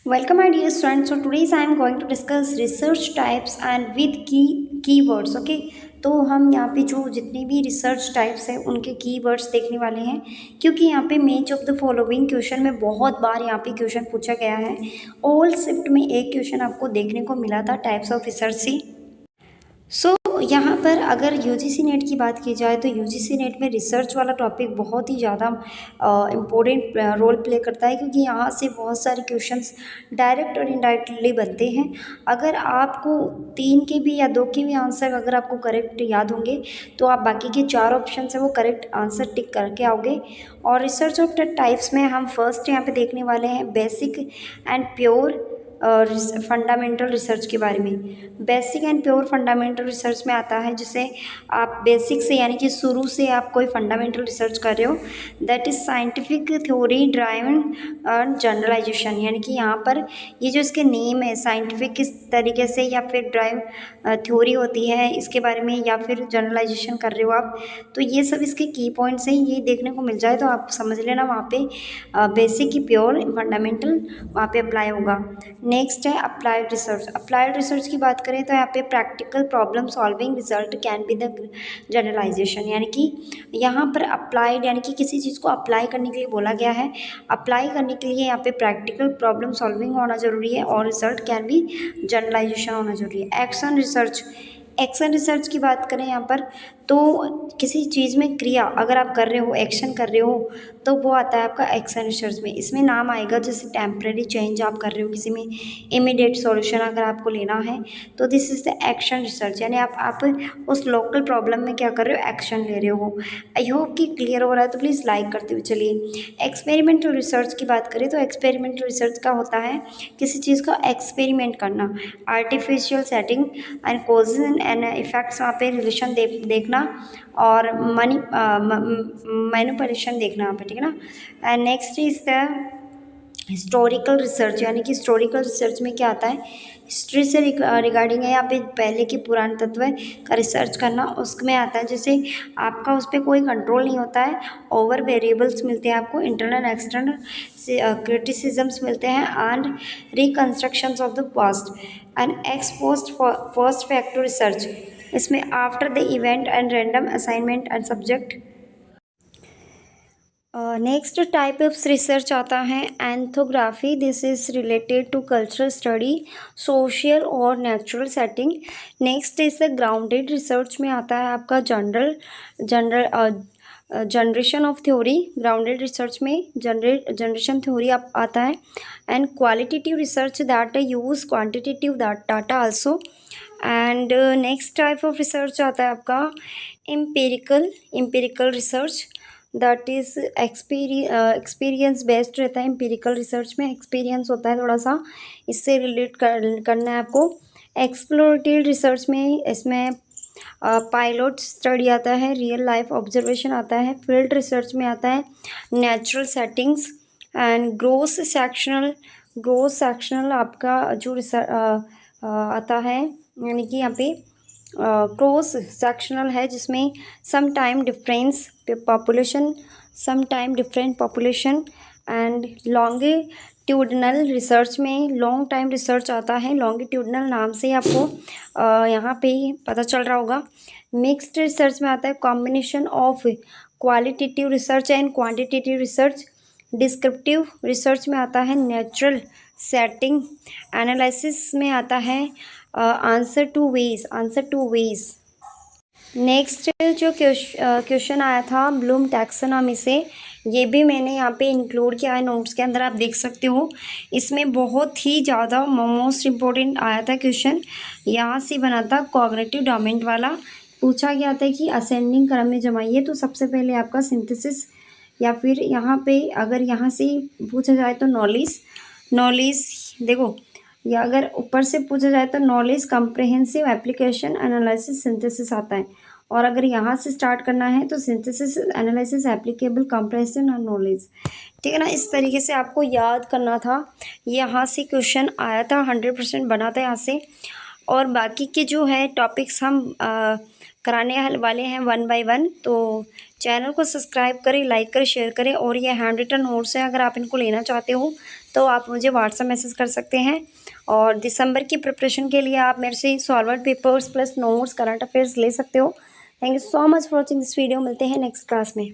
Welcome, my dear students. So today's I am going to discuss research types and with keywords. Okay, तो हम यहाँ पे जो जितने भी रिसर्च टाइप्स हैं उनके कीवर्ड्स देखने वाले हैं, क्योंकि यहाँ पे match of the following question में बहुत बार यहाँ पे क्वेश्चन पूछा गया है। ऑल शिफ्ट में एक क्वेश्चन आपको देखने को मिला था टाइप्स ऑफ रिसर्च से। सो यहाँ पर अगर यूजीसी नेट की बात की जाए तो यूजीसी नेट में रिसर्च वाला टॉपिक बहुत ही ज़्यादा इम्पोर्टेंट रोल प्ले करता है, क्योंकि यहाँ से बहुत सारे क्वेश्चंस डायरेक्ट और इनडायरेक्टली बनते हैं। अगर आपको तीन के भी या दो के भी आंसर अगर आपको करेक्ट याद होंगे तो आप बाकी के चार ऑप्शन है वो करेक्ट आंसर टिक करके आओगे। और रिसर्च ऑफ द टाइप्स में हम फर्स्ट यहाँ पे देखने वाले हैं basic and pure fundamental research के बारे में। Basic and pure fundamental research में आता है जिसे आप बेसिक से यानी कि शुरू से आप कोई फंडामेंटल रिसर्च कर रहे हो, that is scientific theory driven generalization. यानी कि यहाँ पर ये जो इसके नेम है साइंटिफिक किस तरीके से या फिर ड्राइव थ्योरी होती है इसके बारे में या फिर जनरलाइजेशन कर रहे हो आप, तो ये सब इसके की पॉइंट्स हैं। ये देखने को मिल जाए तो आप समझ लेना वहाँ पे बेसिक की प्योर फंडामेंटल वहाँ पे अप्लाई होगा। नेक्स्ट है अप्लाइड रिसर्च। अप्लाइड रिसर्च की बात करें तो यहाँ पे practical problem solving result can be the generalization. यानी कि यहाँ पर अप्लाइड यानी कि किसी चीज़ को अप्लाई करने के लिए बोला गया है। अप्लाई करने के लिए यहाँ पे प्रैक्टिकल प्रॉब्लम सॉल्विंग होना जरूरी है और रिजल्ट कैन बी जनरलाइजेशन होना जरूरी है। Action research. एक्शन रिसर्च की बात करें यहाँ पर तो किसी चीज़ में क्रिया अगर आप कर रहे हो, एक्शन कर रहे हो, तो वो आता है आपका एक्शन रिसर्च में। इसमें नाम आएगा जैसे टेम्परेरी चेंज आप कर रहे हो किसी में, इमीडिएट सॉल्यूशन अगर आपको लेना है तो this is the action research. यानी आप उस लोकल प्रॉब्लम में क्या कर रहे हो, एक्शन ले रहे हो। आई होप कि क्लियर हो रहा है, तो प्लीज़ लाइक करते हुए चलिए। एक्सपेरिमेंटल रिसर्च की बात करें तो एक्सपेरिमेंटल रिसर्च का होता है किसी चीज़ का एक्सपेरिमेंट करना, artificial setting and causes and effects वहाँ पे रिलेशन देखना और मैनिपुलेशन देखना यहाँ पे, ठीक है ना। And next is the historical research. यानी कि हिस्टोरिकल रिसर्च में क्या आता है, हिस्ट्री से रिगार्डिंग है, यहाँ पे पहले के पुराने तत्व का रिसर्च करना उसमें आता है। जैसे आपका उस पर कोई कंट्रोल नहीं होता है, ओवर वेरिएबल्स मिलते हैं आपको, इंटरनल एक्सटर्नल क्रिटिसिजम्स मिलते हैं and reconstructions of the past and ex post first factor research. इसमें after the event and random assignment and subject. Next type of research आता है ethnography. This is related to cultural study, social और natural setting. Next is the grounded research में आता है आपका general generation of theory. Grounded research में generation theory आता है। And qualitative research that use quantitative data also. And next type of research आता है आपका empirical research, that is experience based रहता है। एम्पिरिकल रिसर्च में एक्सपीरियंस होता है थोड़ा सा, इससे रिलेट करना है आपको। एक्सप्लोरेटिव रिसर्च में इसमें पायलट स्टडी आता है, रियल लाइफ ऑब्जर्वेशन आता है। फील्ड रिसर्च में आता है natural settings and growth sectional आपका जो आता है, यानी कि यहाँ पे क्रॉस सेक्शनल है जिसमें some time different population and longitudinal research में लॉन्ग टाइम रिसर्च आता है। लॉन्गिट्यूडनल नाम से आपको यहाँ पे पता चल रहा होगा। मिक्स्ड रिसर्च में आता है combination of qualitative research and quantitative research. Descriptive research में आता है नेचुरल सेटिंग। एनालिसिस में आता है आंसर टू वेज। नेक्स्ट जो क्वेश्चन आया था ब्लूम टैक्सोनॉमी से, ये भी मैंने यहाँ पे इंक्लूड किया है नोट्स के अंदर, आप देख सकते हो। इसमें बहुत ही ज़्यादा मोस्ट इम्पोर्टेंट आया था क्वेश्चन, यहाँ से बना था कॉग्निटिव डोमेन वाला। पूछा गया था कि असेंडिंग क्रम में जमाइए, तो सबसे पहले आपका सिंथेसिस या फिर यहाँ पे अगर यहाँ से पूछा जाए तो नॉलेज देखो, या अगर ऊपर से पूछा जाए तो knowledge comprehensive application analysis synthesis आता है। और अगर यहाँ से स्टार्ट करना है तो सिंथेसिस एनालिसिस एप्लीकेबल कंप्रेहेंसिव और नॉलेज, ठीक है ना। इस तरीके से आपको याद करना था। यहाँ से क्वेश्चन आया था, 100% बना था यहाँ से। और बाकी के जो है टॉपिक्स हम कराने वाले हैं 1 बाय 1, तो चैनल को सब्सक्राइब करें, लाइक करें, शेयर करें। और ये हैंड रिटन नोट्स हैं, अगर आप इनको लेना चाहते हो तो आप मुझे व्हाट्सएप मैसेज कर सकते हैं। और दिसंबर की प्रिपरेशन के लिए आप मेरे से solver papers plus notes current affairs ले सकते हो। Thank you so much for watching this video. मिलते हैं नेक्स्ट क्लास में।